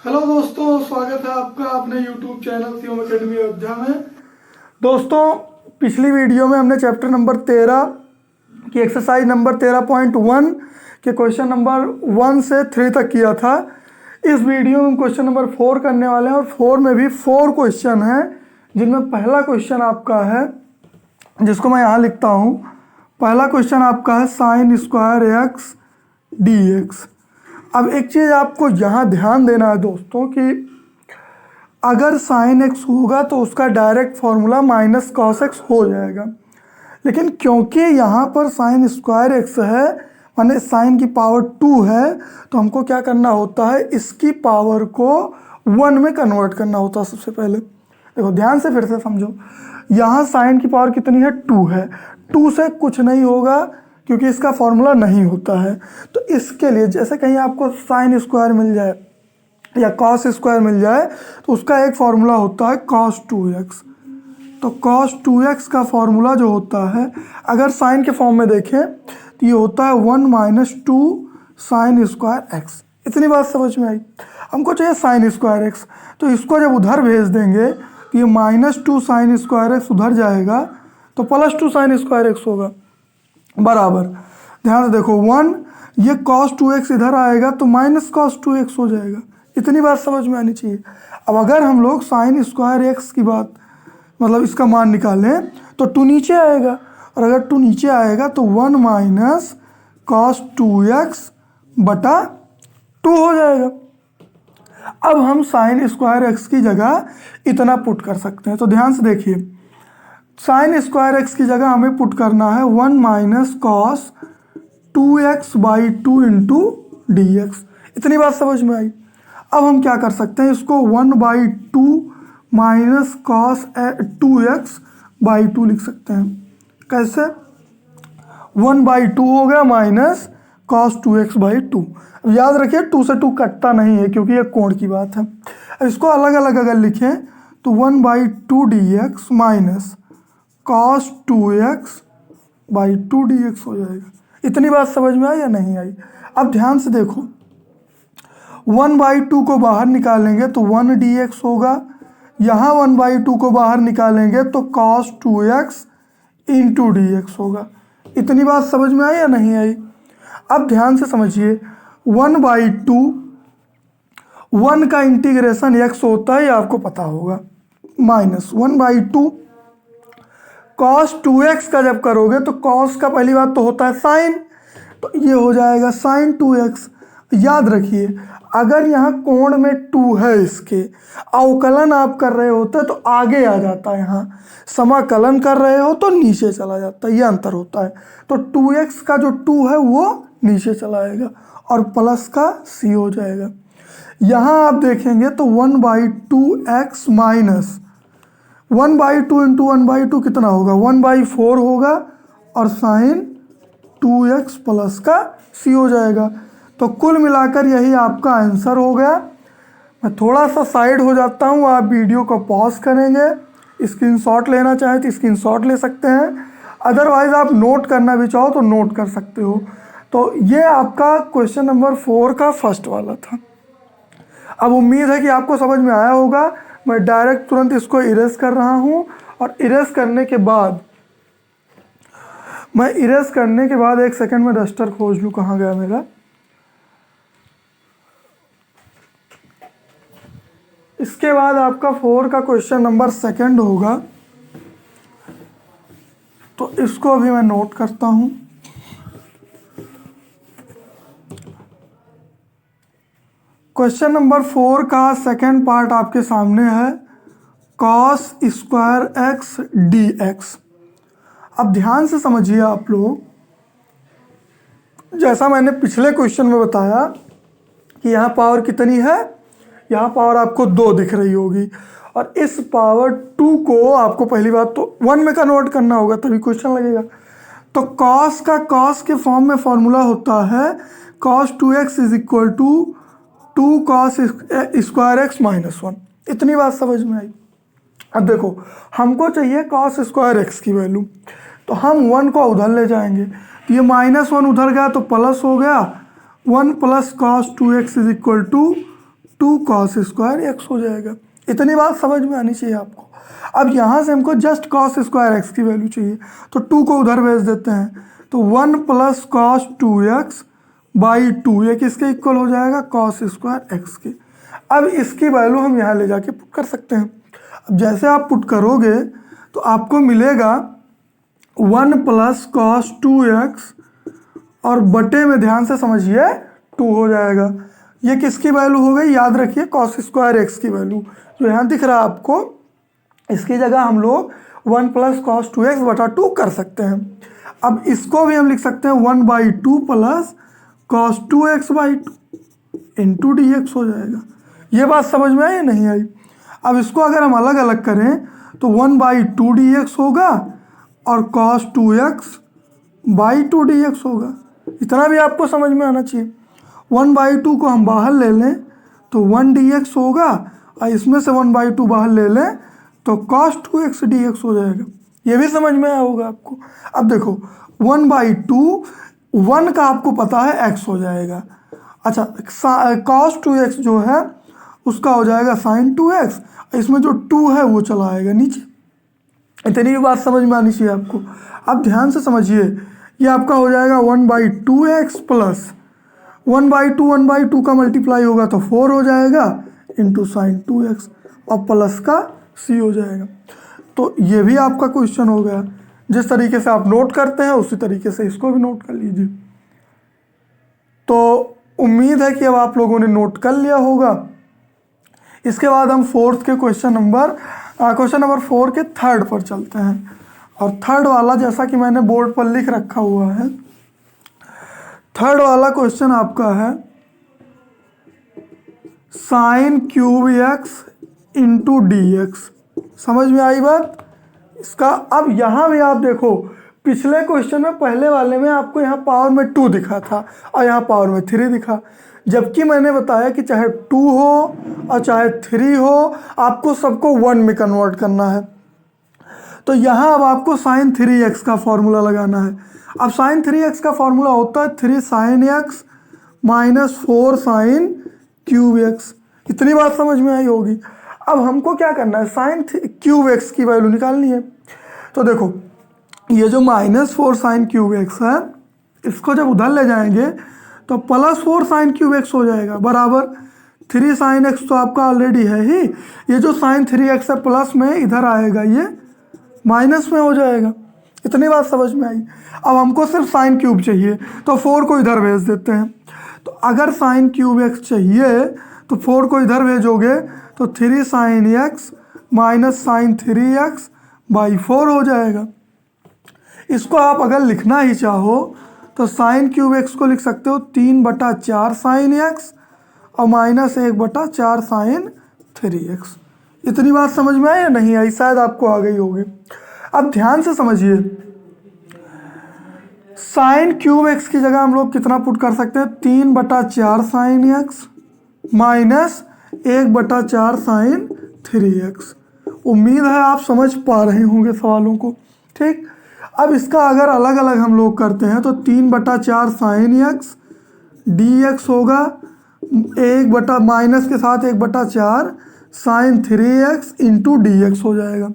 Hello दोस्तों, स्वागत है आपका अपने YouTube चैनल सीओम एकेडमी अयोध्या में। दोस्तों, पिछली वीडियो में हमने चैप्टर नंबर 13 की एक्सरसाइज नंबर 13.1 के क्वेश्चन नंबर 1 से 3 तक किया था। इस वीडियो में हम क्वेश्चन नंबर 4 करने वाले हैं और 4 में भी 4 क्वेश्चन हैं, जिनमें पहला क्वेश्चन आपका है, जिसको मैं यहाँ लिखता हूँ। पहला क्वेश्चन आपका है sine square x D x. अब एक चीज़ आपको यहाँ ध्यान देना है दोस्तों कि अगर साइन एक्स होगा तो उसका direct formula minus cos x हो जाएगा, लेकिन क्योंकि यहाँ पर साइन स्क्वायर एक्स है, माने साइन की पावर 2 है, तो हमको क्या करना होता है, इसकी पावर को 1 में कन्वर्ट करना होता है। सबसे पहले देखो, ध्यान से फिर से समझो। यहाँ साइन की पावर कितनी है, 2 है। 2 से कुछ नहीं होगा क्योंकि इसका फॉर्मूला नहीं होता है। तो इसके लिए जैसे कहीं आपको साइन स्क्वायर मिल जाए या कॉस स्क्वायर मिल जाए तो उसका एक फॉर्मूला होता है कॉस 2x। तो कॉस 2x का फॉर्मूला जो होता है, अगर साइन के फॉर्म में देखें तो ये होता है 1 माइनस 2 साइन स्क्वायर एक्स। इतनी बात समझ में आई। हमको चाहिए साइन स्क्वायर एक्स, तो इसको जब उधर भेज देंगे तो ये -2 साइन स्क्वायर एक्स उधर जाएगा तो +2 साइन स्क्वायर एक्स होगा बराबर। ध्यान से देखो, 1 ये cos 2x इधर आएगा तो माइनस cos 2x हो जाएगा। इतनी बात समझ में आनी चाहिए। अब अगर हम लोग साइन स्क्वायर एक्स की बात मतलब इसका मान निकालें तो 2 नीचे आएगा, और अगर 2 नीचे आएगा तो 1 माइनस cos 2x बटा 2 हो जाएगा। अब हम साइन स्क्वायर एक्स की जगह इतना पुट कर सकते हैं। तो ध्यान से देखिए, साइन स्क्वायर एक्स की जगह हमें पुट करना है 1 minus cos 2x by 2 into D x. इतनी बात समझ में आई। अब हम क्या कर सकते हैं, इसको 1 by 2 minus cos 2x by 2 लिख सकते हैं। कैसे, 1 बाई 2 हो गया माइनस कॉस 2x बाई 2। अब याद रखिए 2 से 2 कटता नहीं है क्योंकि ये कोण की बात है। अब इसको अलग अलग अगर लिखें तो 1 by 2 D x minus cos 2x by 2 dx हो जाएगा। इतनी बात समझ में आई या नहीं आई। अब ध्यान से देखो, 1 बाई 2 को बाहर निकालेंगे तो 1 dx होगा। यहाँ 1 बाई 2 को बाहर निकालेंगे तो cos 2x इंटू dx होगा। इतनी बात समझ में आई या नहीं आई। अब ध्यान से समझिए, 1 बाई 2 1 का इंटीग्रेशन x होता है, ये आपको पता होगा, माइनस 1 बाई 2 cos 2x का जब करोगे तो cos का पहली बात तो होता है साइन, तो ये हो जाएगा साइन 2x। याद रखिए, अगर यहाँ कोण में 2 है, इसके अवकलन आप कर रहे होते तो आगे आ जाता है, यहाँ समाकलन कर रहे हो तो नीचे चला जाता है, ये अंतर होता है। तो 2x का जो 2 है वो नीचे चला आएगा और प्लस का c हो जाएगा। यहाँ आप देखेंगे तो 1 by 2x minus 1 by 2 into 1 by 2 कितना होगा, 1 बाई 4 होगा और साइन 2x प्लस का c हो जाएगा। तो कुल मिलाकर यही आपका आंसर हो गया। मैं थोड़ा सा साइड हो जाता हूँ, आप वीडियो को पॉज करेंगे, स्क्रीनशॉट लेना चाहें तो स्क्रीनशॉट ले सकते हैं, अदरवाइज़ आप नोट करना भी चाहो तो नोट कर सकते हो। तो ये आपका क्वेश्चन नंबर 4 का फर्स्ट वाला था। अब उम्मीद है कि आपको समझ में आया होगा। मैं डायरेक्ट तुरंत इसको इरेज कर रहा हूँ, और इरेज करने के बाद एक सेकंड में डस्टर खोज लूँ, कहाँ गया मेरा। इसके बाद आपका 4 का क्वेश्चन नंबर 2 होगा, तो इसको अभी मैं नोट करता हूँ। क्वेश्चन नंबर 4 का सेकंड पार्ट आपके सामने है, cos square x D x. अब ध्यान से समझिए आप लोग, जैसा मैंने पिछले क्वेश्चन में बताया कि यहाँ पावर कितनी है, यहाँ पावर आपको 2 दिख रही होगी, और इस पावर 2 को आपको पहली बात तो 1 में कन्वर्ट करना होगा तभी क्वेश्चन लगेगा। तो कॉस का कॉस के फॉर्म में फॉर्मूला होता है cos 2x is equal to 2 cos square x minus 1। इतनी बात समझ में आई। अब देखो, हमको चाहिए cos स्क्वायर एक्स की वैल्यू, तो हम 1 को उधर ले जाएंगे, तो ये -1 उधर गया तो प्लस हो गया, 1 plus cos 2x is equal to 2 cos square x हो जाएगा। इतनी बात समझ में आनी चाहिए आपको। अब यहाँ से हमको जस्ट कॉस स्क्वायर एक्स की वैल्यू चाहिए, तो 2 को उधर भेज देते हैं, तो 1 प्लस कॉस 2x बाई 2 ये किसके इक्वल हो जाएगा, कॉस स्क्वायर एक्स के। अब इसकी वैल्यू हम यहाँ ले जाके पुट कर सकते हैं। अब जैसे आप पुट करोगे तो आपको मिलेगा 1 प्लस कॉस 2x और बटे में ध्यान से समझिए 2 हो जाएगा। ये किसकी वैल्यू हो गई, याद रखिए कॉस स्क्वायर एक्स की वैल्यू जो यहाँ दिख रहा है आपको, इसकी जगह हम लोग 1 प्लस कॉस 2x बटा 2 कर सकते हैं। अब इसको भी हम लिख सकते हैं 1/2 plus cos 2x by 2 into D x हो जाएगा। ये बात समझ में आई या नहीं आई। अब इसको अगर हम अलग अलग करें तो 1/2 डी एक्स होगा और cos 2x by 2 D x होगा। इतना भी आपको समझ में आना चाहिए। 1/2 को हम बाहर ले लें तो 1 डी एक्स होगा और इसमें से 1/2 बाहर ले लें तो cos 2x dx हो जाएगा। ये भी समझ में आया होगा आपको। अब देखो 1/2 1 का आपको पता है x हो जाएगा। अच्छा cos 2x जो है उसका हो जाएगा sin 2x, इसमें जो 2 है वो चला आएगा नीचे। इतनी भी बात समझ में आनी चाहिए आपको। अब ध्यान से समझिए, ये आपका हो जाएगा 1/2x प्लस 1/2 का मल्टीप्लाई होगा तो 4 हो जाएगा इंटू साइन 2x और प्लस का c हो जाएगा। तो ये भी आपका क्वेश्चन हो गया। जिस तरीके से आप नोट करते हैं उसी तरीके से इसको भी नोट कर लीजिए। तो उम्मीद है कि अब आप लोगों ने नोट कर लिया होगा। इसके बाद हम क्वेश्चन नंबर 4 के थर्ड पर चलते हैं। और थर्ड वाला जैसा कि मैंने बोर्ड पर लिख रखा हुआ है, थर्ड वाला क्वेश्चन आपका है sine cube x into D x. समझ में आई बात इसका। अब यहाँ भी आप देखो, पिछले क्वेश्चन में पहले वाले में आपको यहाँ पावर में 2 दिखा था और यहाँ पावर में 3 दिखा, जबकि मैंने बताया कि चाहे 2 हो और चाहे 3 हो आपको सबको 1 में कन्वर्ट करना है। तो यहाँ अब आपको साइन 3x का फॉर्मूला लगाना है। अब साइन 3x का फॉर्मूला होता है 3 sine x minus 4 sine cube x। इतनी बात समझ में आई होगी। अब हमको क्या करना है, साइन क्यूब x की वैल्यू निकालनी है। तो देखो ये जो -4 साइन क्यूब x है, इसको जब उधर ले जाएंगे तो +4 साइन क्यूब x हो जाएगा बराबर 3 साइन x तो आपका ऑलरेडी है ही। ये जो साइन 3x है प्लस में इधर आएगा, ये माइनस में हो जाएगा। इतनी बात समझ में आई। अब हमको सिर्फ साइन क्यूब चाहिए तो 4 को इधर भेज देते हैं। तो अगर साइन क्यूब x चाहिए तो 4 को इधर भेजोगे तो 3 sine x minus sine 3x by 4 हो जाएगा। इसको आप अगर लिखना ही चाहो तो साइन क्यूब x को लिख सकते हो 3/4 साइन x और माइनस 1/4 साइन 3x। इतनी बात समझ में आई या नहीं आई, शायद आपको आ गई होगी। अब ध्यान से समझिए, साइन क्यूब x की जगह हम लोग कितना पुट कर सकते हैं, 3/4 sign x minus 1/4 sign 3x। उम्मीद है आप समझ पा रहे होंगे सवालों को, ठीक। अब इसका अगर अलग अलग हम लोग करते हैं तो 3/4 साइन x dx होगा, माइनस के साथ 1/4 sign 3x into D x हो जाएगा।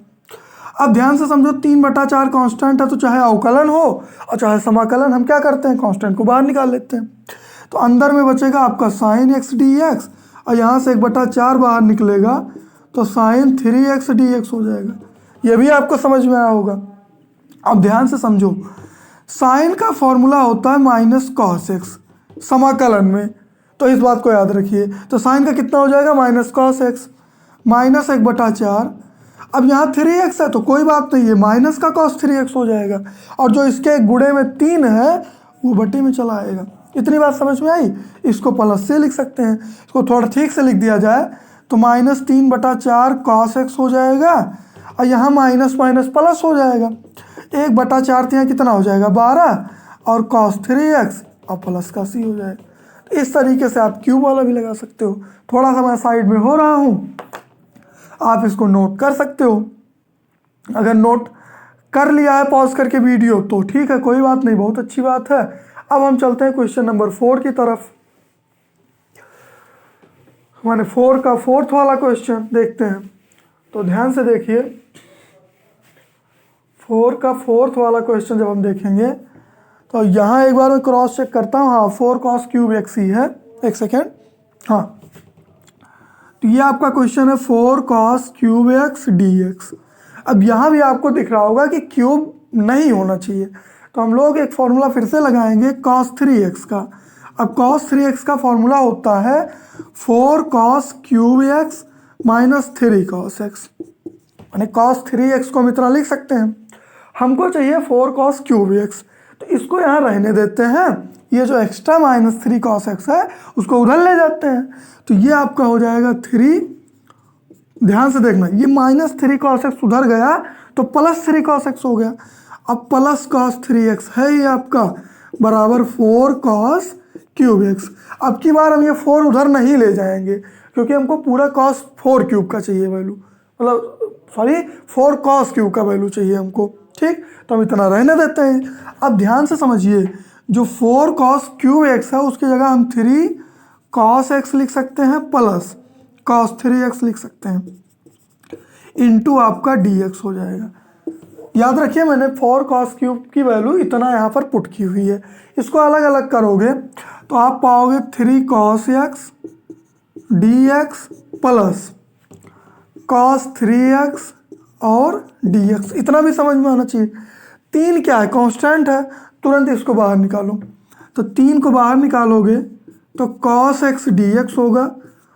अब ध्यान से समझो, 3/4 कांस्टेंट है तो चाहे अवकलन हो और चाहे समाकलन, हम क्या करते हैं कांस्टेंट को बाहर निकाल लेते हैं। तो अंदर में बचेगा आपका साइन x dx और यहाँ से 1/4 बाहर निकलेगा तो साइन 3x dx हो जाएगा। ये भी आपको समझ में आया होगा। अब ध्यान से समझो, साइन का फॉर्मूला होता है माइनस कॉस x समाकलन में, तो इस बात को याद रखिए। तो साइन का कितना हो जाएगा, माइनस कॉस x माइनस 1/4। अब यहाँ 3x है तो कोई बात नहीं है, माइनस का कॉस 3x हो जाएगा और जो इसके गुणे में 3 है वो बटे में चला आएगा। इतनी बात समझ में आई। इसको प्लस से लिख सकते हैं, इसको थोड़ा ठीक से लिख दिया जाए तो माइनस 3/4 कॉस x हो जाएगा और यहाँ माइनस माइनस प्लस हो जाएगा। 1/4 यहाँ कितना हो जाएगा, 12 और कॉस 3x और प्लस का c हो जाएगा। तो इस तरीके से आप क्यूब वाला भी लगा सकते हो। थोड़ा सा मैं साइड में हो रहा हूँ, आप इसको नोट कर सकते हो। अगर नोट कर लिया है पॉज करके वीडियो तो ठीक है, कोई बात नहीं, बहुत अच्छी बात है। अब हम चलते हैं क्वेश्चन नंबर 4 की तरफ। माने 4 का फोर्थ वाला क्वेश्चन देखते हैं। तो ध्यान से देखिए, 4 का फोर्थ वाला क्वेश्चन जब हम देखेंगे तो यहाँ एक बार मैं क्रॉस चेक करता हूँ। हाँ, 4 cos क्यूब एक्स ही है। एक सेकेंड। हाँ, तो ये आपका क्वेश्चन है 4 cos cube x D x. अब यहाँ भी आपको दिख रहा होगा कि क्यूब नहीं होना चाहिए, तो हम लोग एक फॉर्मूला फिर से लगाएंगे cos 3x का। अब cos 3x का फॉर्मूला होता है 4 cos cube x minus 3 cos x, यानी cos 3x को हम इतना लिख सकते हैं। हमको चाहिए 4 cos क्यूब एक्स, तो इसको यहाँ रहने देते हैं। ये जो एक्स्ट्रा माइनस 3 cos x है उसको उधर ले जाते हैं, तो ये आपका हो जाएगा 3। ध्यान से देखना, ये माइनस 3 cos x उधर गया तो प्लस 3 cos x हो गया। अब प्लस cos 3x है ये आपका बराबर 4 cos क्यूब एक्स। अब की बार हम ये 4 उधर नहीं ले जाएंगे क्योंकि हमको पूरा cos 4 क्यूब का चाहिए वैल्यू, मतलब सॉरी 4 cos क्यूब का वैल्यू चाहिए हमको। ठीक, तो हम इतना रहने देते हैं। अब ध्यान से समझिए, जो 4 cos क्यूब एक्स है उसकी जगह हम 3 cos x लिख सकते हैं प्लस cos 3x लिख सकते हैं, इनटू आपका dx हो जाएगा। याद रखिए मैंने 4 cos क्यूब की वैल्यू इतना यहाँ पर पुट की हुई है। इसको अलग अलग करोगे तो आप पाओगे 3 cos x dx plus cos 3x और dx। इतना भी समझ में आना चाहिए। 3 क्या है, कांस्टेंट है, तुरंत इसको बाहर निकालो। तो 3 को बाहर निकालोगे तो cos x dx होगा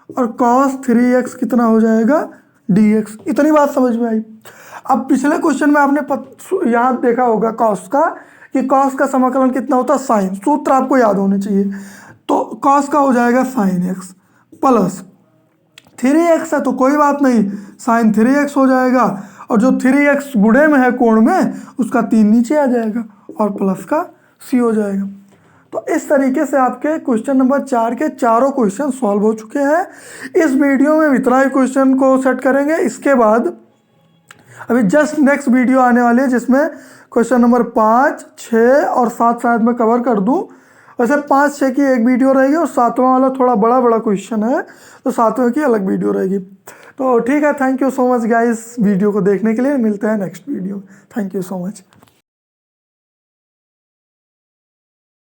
और cos 3x कितना हो जाएगा dx। इतनी बात समझ में आई। अब पिछले क्वेश्चन में आपने यहाँ देखा होगा cos का, कि cos का समाकलन कितना होता है साइन, सूत्र आपको याद होने चाहिए। तो cos का हो जाएगा sin x प्लस 3x है तो कोई बात नहीं, sin 3x हो जाएगा, और जो 3x गुणे में है कोण में उसका 3 नीचे आ जाएगा और प्लस का c हो जाएगा। तो इस तरीके से आपके क्वेश्चन नंबर 4 के चारों क्वेश्चन सॉल्व हो चुके हैं। इस वीडियो में इतना ही क्वेश्चन को सेट करेंगे। इसके बाद अभी जस्ट नेक्स्ट वीडियो आने वाली है जिसमें क्वेश्चन नंबर 5, 6 और 7 शायद मैं कवर कर दूं। वैसे 5, 6 की एक वीडियो रहेगी और 7वां वाला थोड़ा बड़ा क्वेश्चन है तो 7वें की अलग वीडियो रहेगी। तो ठीक है, thank you so much guys video को देखने के लिए। मिलते हैं next video. Thank you so much.